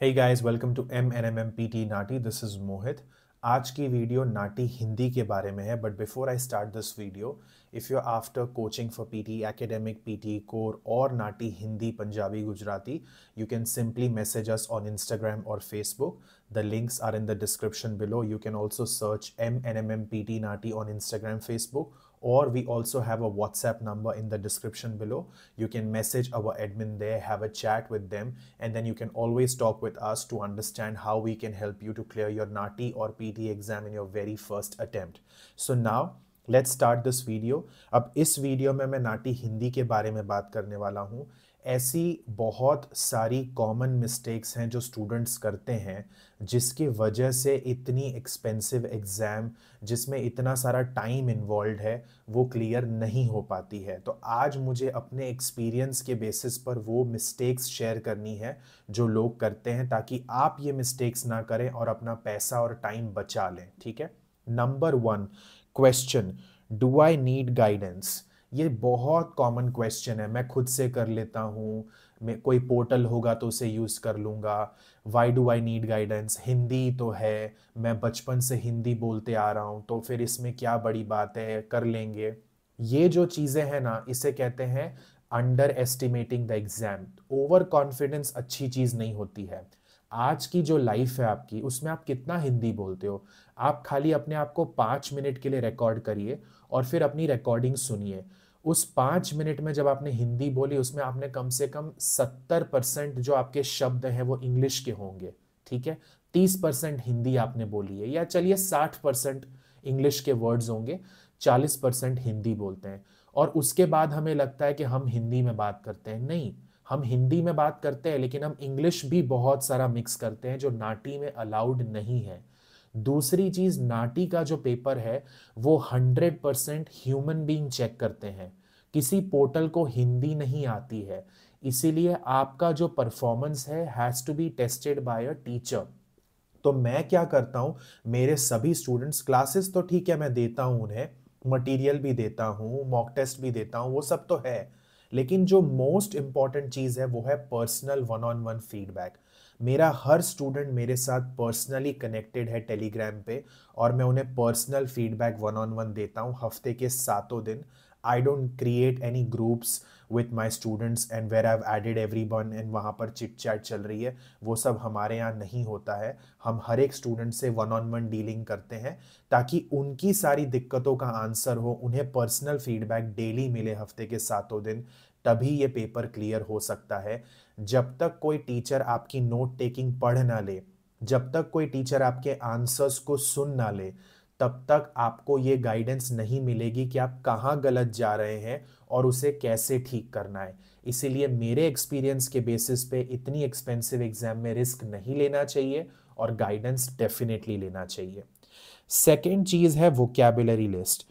Hey guys, welcome to MNMMPT Nati. This is Mohit. आज की video नाटी हिंदी के बारे में है, but before I start this video, if you are after coaching for PT, academic PT, core or NAATI Hindi, Punjabi, Gujarati, you can simply message us on Instagram or Facebook. The links are in the description below. You can also search MNMMPT Nati on Instagram, Facebook, or we also have a WhatsApp number in the description below. You can message our admin there, have a chat with them, and then you can always talk with us to understand how we can help you to clear your NATI or PT exam in your very first attempt. So now let's start this video. अब इस video में मैं नाटी हिंदी के बारे में बात करने वाला हूँ। ऐसी बहुत सारी कॉमन मिस्टेक्स हैं जो स्टूडेंट्स करते हैं, जिसकी वजह से इतनी एक्सपेंसिव एग्ज़ाम जिसमें इतना सारा टाइम इन्वॉल्व है वो क्लियर नहीं हो पाती है। तो आज मुझे अपने एक्सपीरियंस के बेसिस पर वो मिस्टेक्स शेयर करनी है जो लोग करते हैं, ताकि आप ये मिस्टेक्स ना करें और अपना पैसा और टाइम बचा लें। ठीक है। Number 1 question, do I need guidance? ये बहुत कॉमन क्वेश्चन है। मैं खुद से कर लेता हूँ, मैं कोई पोर्टल होगा तो उसे यूज़ कर लूँगा। Why do I need guidance? Hindi तो है, मैं बचपन से हिंदी बोलते आ रहा हूँ, तो फिर इसमें क्या बड़ी बात है, कर लेंगे। ये जो चीज़ें हैं ना, इसे कहते हैं under estimating the exam. Over confidence अच्छी चीज़ नहीं होती है। आज की जो लाइफ है आपकी, उसमें आप कितना हिंदी बोलते हो? आप खाली अपने आप को 5 मिनट के लिए रिकॉर्ड करिए और फिर अपनी रिकॉर्डिंग सुनिए। उस 5 मिनट में जब आपने हिंदी बोली, उसमें आपने कम से कम 70% जो आपके शब्द हैं वो इंग्लिश के होंगे। ठीक है। 30% हिंदी आपने बोली है, या चलिए 60% इंग्लिश के वर्ड्स होंगे, 40% हिंदी बोलते हैं। और उसके बाद हमें लगता है कि हम हिंदी में बात करते हैं। नहीं, हम हिंदी में बात करते हैं, लेकिन हम इंग्लिश भी बहुत सारा मिक्स करते हैं जो नाटी में अलाउड नहीं है। दूसरी चीज, नाटी का जो पेपर है वो 100% ह्यूमन बीइंग चेक करते हैं। किसी पोर्टल को हिंदी नहीं आती है, इसीलिए आपका जो परफॉर्मेंस है has to be tested by a teacher. तो मैं क्या करता हूँ, मेरे सभी स्टूडेंट्स, क्लासेस तो ठीक है मैं देता हूँ उन्हें, मटेरियल भी देता हूँ, मॉक टेस्ट भी देता हूँ, वो सब तो है, लेकिन जो मोस्ट इंपॉर्टेंट चीज़ है वो है personal one on one feedback. मेरा हर स्टूडेंट मेरे साथ पर्सनली कनेक्टेड है टेलीग्राम पे, और मैं उन्हें personal feedback one on one देता हूँ हफ्ते के 7 दिन। I don't create any groups with my students and where I added every one and वहाँ पर चिट चैट चल रही है। वो सब हमारे यहाँ नहीं होता है। हम हर एक स्टूडेंट से वन ऑन वन डीलिंग करते हैं, ताकि उनकी सारी दिक्कतों का आंसर हो, उन्हें पर्सनल फीडबैक डेली मिले हफ्ते के 7 दिन, तभी ये पेपर क्लियर हो सकता है। जब तक कोई टीचर आपकी नोट टेकिंग पढ़ ना ले, जब तक कोई टीचर आपके आंसर्स को सुन ना ले, तब तक आपको ये गाइडेंस नहीं मिलेगी कि आप कहाँ गलत जा रहे हैं और उसे कैसे ठीक करना है। इसीलिए मेरे एक्सपीरियंस के बेसिस पे इतनी एक्सपेंसिव एग्जाम में रिस्क नहीं लेना चाहिए, और गाइडेंस डेफिनेटली लेना चाहिए। सेकेंड चीज़ है वोकैबुलरी लिस्ट।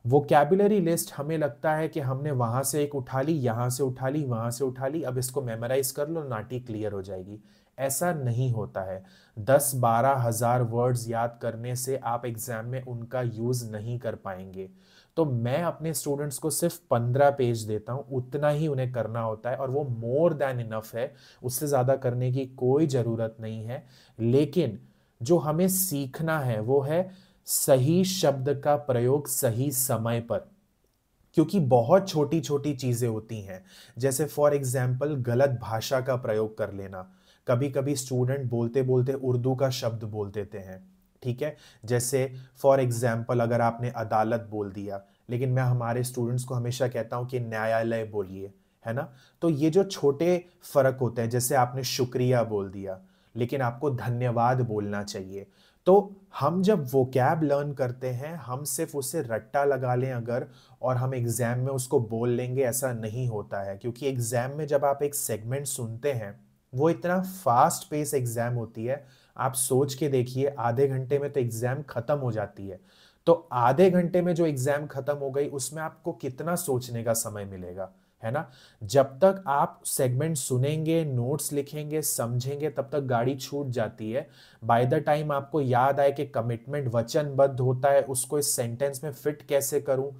वोकैबुलरी लिस्ट, हमें लगता है कि हमने वहाँ से एक उठा ली, यहाँ से उठा ली, वहाँ से उठा ली, अब इसको मेमोराइज कर लो, नाटी क्लियर हो जाएगी। ऐसा नहीं होता है। 10-12 हज़ार वर्ड्स याद करने से आप एग्जाम में उनका यूज़ नहीं कर पाएंगे। तो मैं अपने स्टूडेंट्स को सिर्फ 15 पेज देता हूँ, उतना ही उन्हें करना होता है, और वो मोर देन इनफ है। उससे ज़्यादा करने की कोई ज़रूरत नहीं है। लेकिन जो हमें सीखना है वो है सही शब्द का प्रयोग सही समय पर, क्योंकि बहुत छोटी छोटी चीजें होती हैं। जैसे फॉर एग्जाम्पल गलत भाषा का प्रयोग कर लेना। कभी कभी स्टूडेंट बोलते बोलते उर्दू का शब्द बोल देते हैं। ठीक है। जैसे फॉर एग्जाम्पल अगर आपने अदालत बोल दिया, लेकिन मैं हमारे स्टूडेंट्स को हमेशा कहता हूं कि न्यायालय बोलिए, है ना। तो ये जो छोटे फर्क होते हैं, जैसे आपने शुक्रिया बोल दिया, लेकिन आपको धन्यवाद बोलना चाहिए। तो हम जब वोकैब लर्न करते हैं, हम सिर्फ उसे रट्टा लगा लें अगर, और हम एग्जाम में उसको बोल लेंगे, ऐसा नहीं होता है। क्योंकि एग्जाम में जब आप एक सेगमेंट सुनते हैं, वो इतना फास्ट पेस एग्जाम होती है। आप सोच के देखिए, आधे घंटे में तो एग्जाम खत्म हो जाती है। तो आधे घंटे में जो एग्जाम खत्म हो गई, उसमें आपको कितना सोचने का समय मिलेगा, है ना। जब तक आप सेगमेंट सुनेंगे, नोट्स लिखेंगे, समझेंगे, तब तक गाड़ी छूट जाती है। बाय द टाइम आपको याद आए कि कमिटमेंट वचनबद्ध होता है, उसको इस सेंटेंस में फिट कैसे करूं,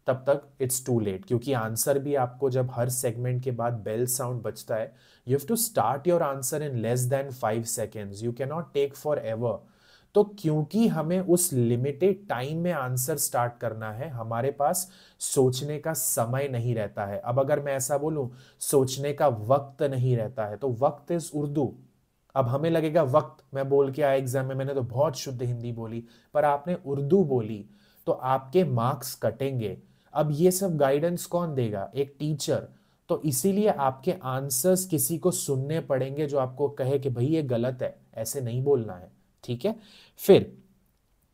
तब तक इट्स टू लेट, क्योंकि आंसर भी आपको जब हर सेगमेंट के बाद बेल साउंड बजता है, you have to start your answer in less than 5 seconds, you can not take forever. तो क्योंकि हमें उस लिमिटेड टाइम में आंसर स्टार्ट करना है, हमारे पास सोचने का समय नहीं रहता है। अब अगर मैं ऐसा बोलूं सोचने का वक्त नहीं रहता है, तो वक्त इज उर्दू। अब हमें लगेगा वक्त, मैं बोल के आया एग्जाम में, मैंने तो बहुत शुद्ध हिंदी बोली, पर आपने उर्दू बोली, तो आपके मार्क्स कटेंगे। अब ये सब गाइडेंस कौन देगा? एक टीचर। तो इसीलिए आपके आंसर्स किसी को सुनने पड़ेंगे जो आपको कहे कि भाई ये गलत है, ऐसे नहीं बोलना है। ठीक है। फिर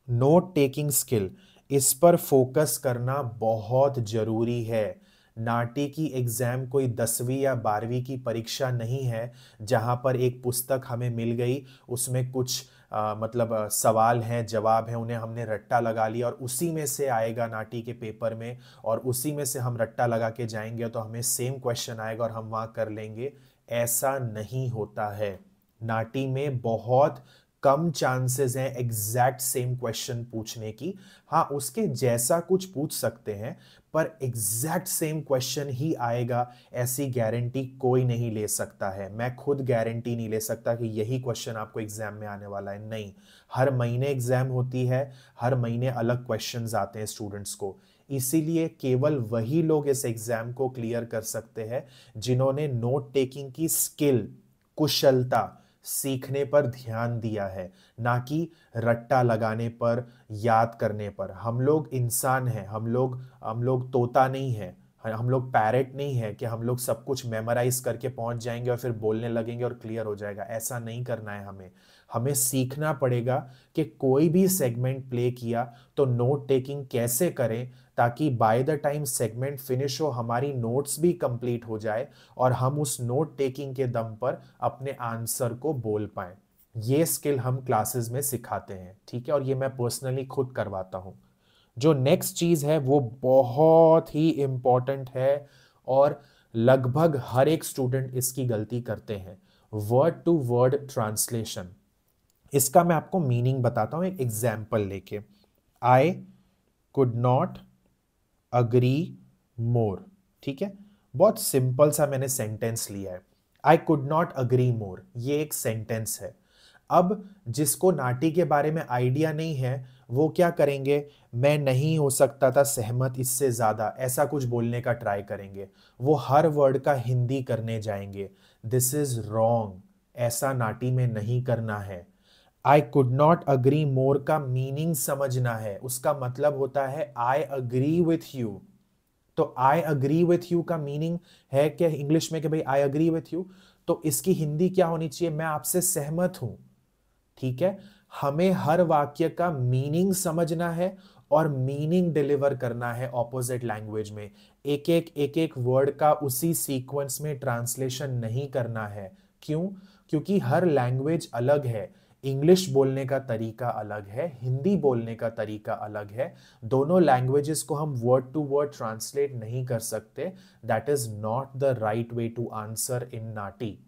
नोट टेकिंग स्किल, इस पर फोकस करना बहुत जरूरी है। नाटी की एग्जाम कोई 10वीं या 12वीं की परीक्षा नहीं है जहां पर एक पुस्तक हमें मिल गई, उसमें कुछ सवाल हैं, जवाब हैं, उन्हें हमने रट्टा लगा लिया और उसी में से आएगा नाटी के पेपर में, और उसी में से हम रट्टा लगा के जाएंगे तो हमें सेम क्वेश्चन आएगा और हम वहां कर लेंगे। ऐसा नहीं होता है। नाटी में बहुत कम चांसेस हैं एग्जैक्ट सेम क्वेश्चन पूछने की। हाँ, उसके जैसा कुछ पूछ सकते हैं, पर एग्जैक्ट सेम क्वेश्चन ही आएगा ऐसी गारंटी कोई नहीं ले सकता है। मैं खुद गारंटी नहीं ले सकता कि यही क्वेश्चन आपको एग्जाम में आने वाला है, नहीं। हर महीने एग्जाम होती है, हर महीने अलग क्वेश्चंस आते हैं स्टूडेंट्स को। इसीलिए केवल वही लोग इस एग्जाम को क्लियर कर सकते हैं जिन्होंने नोट टेकिंग की स्किल, कुशलता सीखने पर ध्यान दिया है, ना कि रट्टा लगाने पर, याद करने पर। हम लोग इंसान हैं, हम लोग तोता नहीं है, हम लोग पैरेट नहीं है कि हम लोग सब कुछ मेमोराइज करके पहुंच जाएंगे और फिर बोलने लगेंगे और क्लियर हो जाएगा। ऐसा नहीं करना है हमें। हमें सीखना पड़ेगा कि कोई भी सेगमेंट प्ले किया तो नोट टेकिंग कैसे करें, ताकि by the time segment finish हो हमारी नोट्स भी कंप्लीट हो जाए और हम उस नोट टेकिंग के दम पर अपने आंसर को बोल पाएं। ये स्किल हम क्लासेस में सिखाते हैं, ठीक है, और ये मैं पर्सनली खुद करवाता हूं। जो नेक्स्ट चीज है वो बहुत ही इंपॉर्टेंट है और लगभग हर एक स्टूडेंट इसकी गलती करते हैं, वर्ड टू वर्ड ट्रांसलेशन। इसका मैं आपको मीनिंग बताता हूं एक एग्जाम्पल लेके। आई कुड नॉट अग्री मोर, ठीक है, बहुत सिंपल सा मैंने सेंटेंस लिया है। आई कुड नॉट अग्री मोर, ये एक सेंटेंस है। अब जिसको नाटी के बारे में आइडिया नहीं है वो क्या करेंगे, मैं नहीं हो सकता था सहमत इससे ज्यादा, ऐसा कुछ बोलने का ट्राई करेंगे। वो हर वर्ड का हिंदी करने जाएंगे। दिस इज रॉन्ग, ऐसा नाटी में नहीं करना है। आई कुड नॉट अग्री मोर का मीनिंग समझना है। उसका मतलब होता है आई अग्री विथ यू। तो आई अग्री विथ यू का मीनिंग है कि इंग्लिश में कि भाई आई अग्री विथ यू, तो इसकी हिंदी क्या होनी चाहिए, मैं आपसे सहमत हूं। ठीक है। हमें हर वाक्य का मीनिंग समझना है और मीनिंग डिलीवर करना है ऑपोजिट लैंग्वेज में। एक एक वर्ड का उसी सीक्वेंस में ट्रांसलेशन नहीं करना है। क्यों? क्योंकि हर लैंग्वेज अलग है। इंग्लिश बोलने का तरीका अलग है, हिंदी बोलने का तरीका अलग है। दोनों लैंग्वेजेस को हम वर्ड टू वर्ड ट्रांसलेट नहीं कर सकते। That is not the right way to answer in NAATI.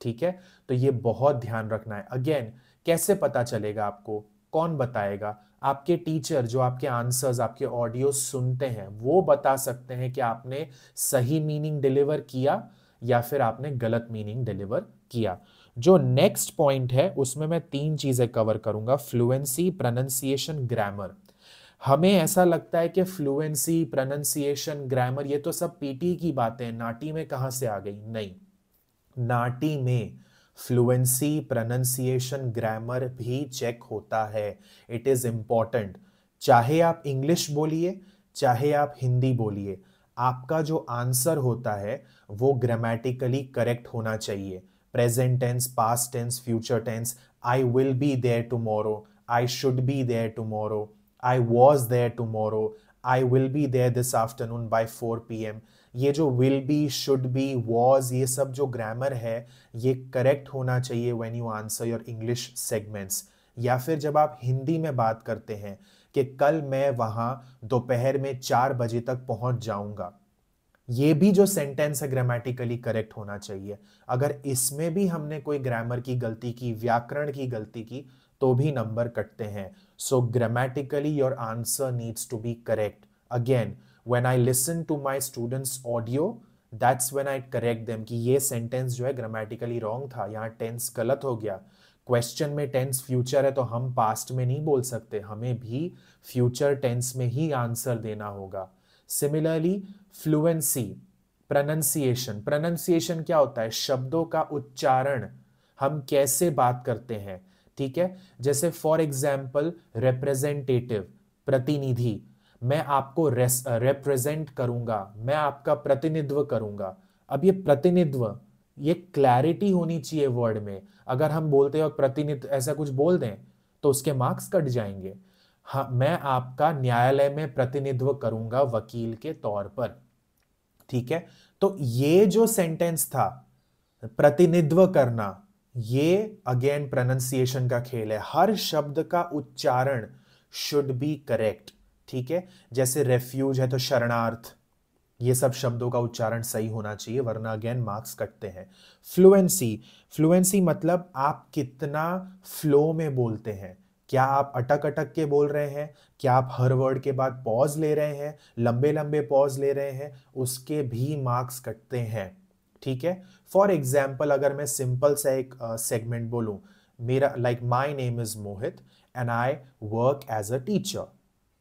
ठीक है। तो ये बहुत ध्यान रखना है। अगेन, कैसे पता चलेगा आपको, कौन बताएगा? आपके टीचर जो आपके आंसर्स, आपके ऑडियो सुनते हैं, वो बता सकते हैं कि आपने सही मीनिंग डिलीवर किया या फिर आपने गलत मीनिंग डिलीवर किया। जो नेक्स्ट पॉइंट है उसमें मैं 3 चीजें कवर करूंगा, फ्लुएंसी, प्रोनंसिएशन, ग्रामर। हमें ऐसा लगता है कि फ्लुएंसी, प्रोनंसिएशन, ग्रामर ये तो सब पीटी की बातें, नाटी में कहां से आ गई? नहीं, नाटी में फ्लुएंसी, प्रोनंसिएशन, ग्रामर भी चेक होता है। It is important. चाहे आप इंग्लिश बोलिए, चाहे आप हिंदी बोलिए, आपका जो आंसर होता है वो ग्रामेटिकली करेक्ट होना चाहिए। Present tense, past tense, future tense, I will be there tomorrow, I should be there tomorrow, I was there tomorrow, I will be there this afternoon by 4 PM। ये जो will be, should be, was, ये सब जो grammar है ये correct होना चाहिए when you answer your English segments. या फिर जब आप हिंदी में बात करते हैं कि कल मैं वहां दोपहर में 4 बजे तक पहुंच जाऊंगा, ये भी जो सेंटेंस है ग्रामेटिकली करेक्ट होना चाहिए। अगर इसमें भी हमने कोई ग्रामर की गलती की, व्याकरण की गलती की, तो भी नंबर कटते हैं। So grammatically your answer needs to be correct. Again, when I listen to my students audio, that's when I correct them कि ये सेंटेंस जो है ग्रामेटिकली रॉन्ग था, यहाँ टेंस गलत हो गया। क्वेश्चन में टेंस फ्यूचर है तो हम पास्ट में नहीं बोल सकते, हमें भी फ्यूचर टेंस में ही आंसर देना होगा। सिमिलरली फ्लुएंसी, प्रोनंसिएशन क्या होता है? शब्दों का उच्चारण, हम कैसे बात करते हैं, ठीक है। जैसे फॉर एग्जाम्पल रिप्रेजेंटेटिव, प्रतिनिधि, मैं आपको रिप्रेजेंट करूंगा, मैं आपका प्रतिनिधित्व करूंगा। अब ये प्रतिनिधित्व, ये क्लैरिटी होनी चाहिए वर्ड में। अगर हम बोलते हो प्रतिनिधित्व ऐसा कुछ बोल दें तो उसके मार्क्स कट जाएंगे। हाँ, मैं आपका न्यायालय में प्रतिनिधित्व करूंगा वकील के तौर पर, ठीक है। तो ये जो सेंटेंस था प्रतिनिधित्व करना, ये अगेन प्रोनंसिएशन का खेल है। हर शब्द का उच्चारण शुड बी करेक्ट, ठीक है। जैसे रेफ्यूज है तो शरणार्थ, ये सब शब्दों का उच्चारण सही होना चाहिए, वरना अगेन मार्क्स कटते हैं। फ्लुएंसी मतलब आप कितना फ्लो में बोलते हैं। क्या आप अटक अटक के बोल रहे हैं? क्या आप हर वर्ड के बाद पॉज ले रहे हैं, लंबे लंबे पॉज ले रहे हैं? उसके भी मार्क्स कटते हैं, ठीक है। फॉर एग्जाम्पल अगर मैं सिंपल सा एक सेगमेंट बोलूं, मेरा like my name is Mohit and I work as a teacher,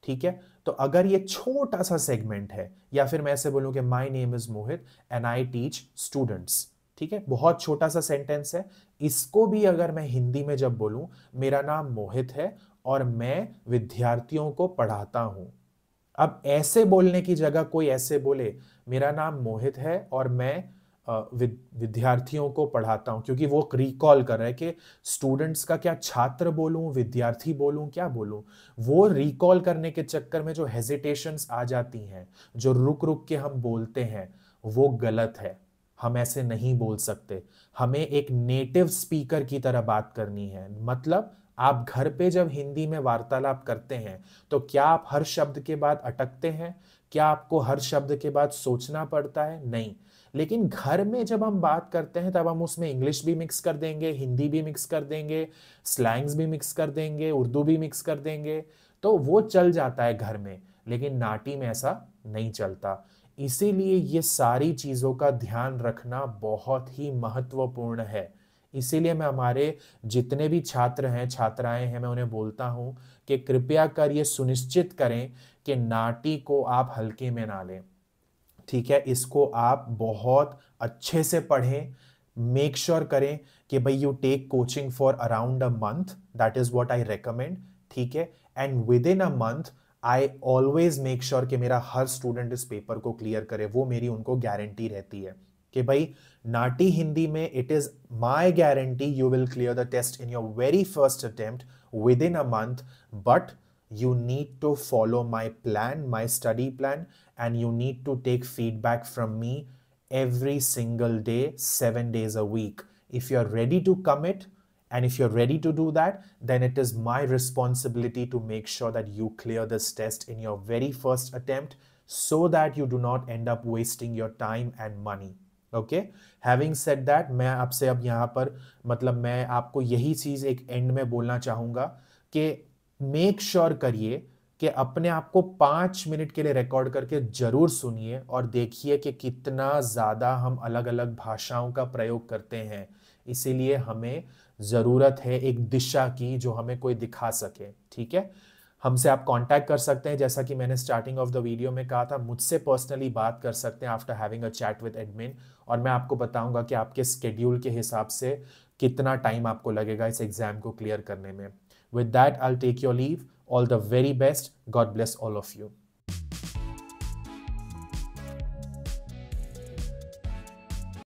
ठीक है। तो अगर ये छोटा सा सेगमेंट है, या फिर मैं ऐसे बोलूं कि my name is Mohit and I teach students, ठीक है, बहुत छोटा सा सेंटेंस है। इसको भी अगर मैं हिंदी में जब बोलूं, मेरा नाम मोहित है और मैं विद्यार्थियों को पढ़ाता हूं। अब ऐसे बोलने की जगह कोई ऐसे बोले, मेरा नाम मोहित है और मैं विद्यार्थियों को पढ़ाता हूं, क्योंकि वो रिकॉल कर रहा है कि स्टूडेंट्स का क्या छात्र बोलूं, विद्यार्थी बोलूं, क्या बोलूं। वो रिकॉल करने के चक्कर में जो हेजिटेशंस आ जाती हैं, जो रुक रुक के हम बोलते हैं, वो गलत है। हम ऐसे नहीं बोल सकते। हमें एक नेटिव स्पीकर की तरह बात करनी है। मतलब आप घर पे जब हिंदी में वार्तालाप करते हैं तो क्या आप हर शब्द के बाद अटकते हैं? क्या आपको हर शब्द के बाद सोचना पड़ता है? नहीं। लेकिन घर में जब हम बात करते हैं तब हम उसमें इंग्लिश भी मिक्स कर देंगे, हिंदी भी मिक्स कर देंगे, स्लैंग्स भी मिक्स कर देंगे, उर्दू भी मिक्स कर देंगे, तो वो चल जाता है घर में। लेकिन नाटी में ऐसा नहीं चलता। इसीलिए ये सारी चीजों का ध्यान रखना बहुत ही महत्वपूर्ण है। इसीलिए मैं हमारे जितने भी छात्र हैं, छात्राएं हैं, मैं उन्हें बोलता हूं कि कृपया कर ये सुनिश्चित करें कि नाटी को आप हल्के में ना लें, ठीक है। इसको आप बहुत अच्छे से पढ़ें। मेक श्योर करें कि भाई you take coaching for around a month, that is what I recommend, ठीक है। And within a month I always make sure कि मेरा हर स्टूडेंट इस पेपर को क्लियर करे। वो मेरी उनको गारंटी रहती है कि भाई नाटी हिंदी में it is my guarantee you will clear the test in your very first attempt within a month, but you need to follow my plan, my study plan, and you need to take feedback from me every single day, 7 days a week. If you're ready to commit and if you're ready to do that, then it is my responsibility to make sure that you clear this test in your very first attempt so that you do not end up wasting your time and money. Okay? Having said that, मैं आपसे अब यहाँ पर मतलब मैं आपको यही चीज एक एंड में बोलना चाहूंगा कि मेक श्योर करिए कि अपने आप को 5 मिनट के लिए रिकॉर्ड करके जरूर सुनिए और देखिए कि कितना ज्यादा हम अलग अलग भाषाओं का प्रयोग करते हैं। इसीलिए हमें जरूरत है एक दिशा की जो हमें कोई दिखा सके, ठीक है। हमसे आप कांटेक्ट कर सकते हैं, जैसा कि मैंने स्टार्टिंग ऑफ द वीडियो में कहा था, मुझसे पर्सनली बात कर सकते हैं after having a chat with admin, और मैं आपको बताऊंगा कि आपके स्केड्यूल के हिसाब से कितना टाइम आपको लगेगा इस एग्जाम को क्लियर करने में। With that, I'll take your leave. All the very best. God bless all of you.